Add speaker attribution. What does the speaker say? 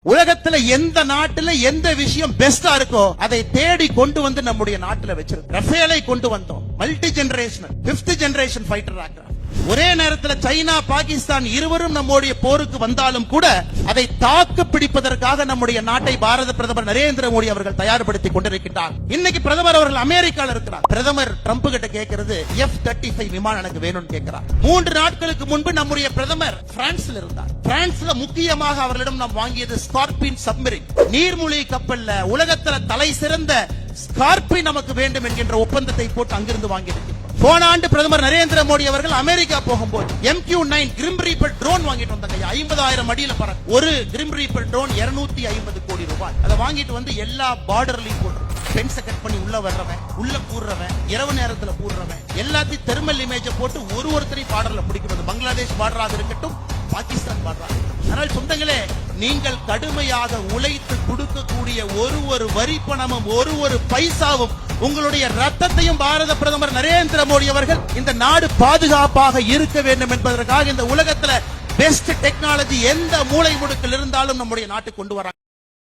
Speaker 1: உலகத்துல எந்த நாட்டுல எந்த விஷயம் பெஸ்டா இருக்கோ அதை தேடி கொண்டு வந்து நம்முடைய நாட்டுல வச்சிருக்கோம். ரஃபேலை கொண்டு வந்தோம். Multi generational 5th generation fighter aircraft. ஒரே நேரத்தில் சைனா பாகிஸ்தான் இருவரும் நம்முடைய போருக்கு வந்தாலும் கூட அதை தாக்கு பிடிப்பதற்காக நம்முடைய நாட்டை பாரத பிரதமர் நரேந்திர மோடி அவர்கள் தயார்படுத்திக் கொண்டிருக்கிறார். இன்னைக்கு பிரதமர் அவர்கள் அமெரிக்காவில் இருக்கிறார். பிரதமர் ட்ரம்ப் கிட்ட கேட்கிறது F-35 விமானம் எனக்கு வேணும்னு கேட்கிறார். 3 நாட்களுக்கு முன்பு நம்முடைய பிரதமர் பிரான்ஸ்ல இருந்தார். பிரான்ஸ்ல முக்கியமாக அவர்களிடம் நாம் வாங்கியது ஸ்கார்பின் சப்மரின் நீர்மூழ்கி கப்பல்ல உலகத்துல தலை சிறந்த ஸ்கார்பின் நமக்கு வேண்டும் என்கின்ற ஒப்பந்தத்தை போட்டு அங்கிருந்து வாங்கியிருக்கிறார். போன ஆண்டு பிரதமர் நரேந்திர மோடி அவர்கள் அமெரிக்கா போகும்போது MQ-9 கிரிம் ரீப்பர் ட்ரோன் வாங்கிட்டு வந்தாங்க. 50,000 அடியில பறக்கும் ஒரு கிரிம் ரீப்பர் ட்ரோன் 250 கோடி ரூபாய். அதை வாங்கிட்டு வந்து எல்லா பார்டர்லயும் போட்டு பென்ஸை கட் பண்ணி உள்ள வர்றவன், உள்ள கூடுறவன், இரவு நேரத்துல கூடுறவன் எல்லாத்தையும் தெர்மல் இமேஜ போட்டு ஒருத்தரையும் பார்டர்ல பிடிக்கிறது. பங்களாதேஷ் பார்டராக இருக்கட்டும், பாகிஸ்தான் பார்டராக இருக்கட்டும். ஆனால் சொந்தங்களே, நீங்கள் கடுமையாக உழைத்து கொடுக்கக்கூடிய ஒரு வரி பணமும் ஒரு பைசாவும் உங்களுடைய ரத்தத்தையும் பாரத பிரதமர் நரேந்திர மோடி அவர்கள் இந்த நாடு பாதுகாப்பாக இருக்க வேண்டும் என்பதற்காக இந்த உலகத்துல பெஸ்ட் டெக்னாலஜி எந்த மூலை முடுக்கில் இருந்தாலும் நம்முடைய நாட்டுக்கு கொண்டு வராங்க.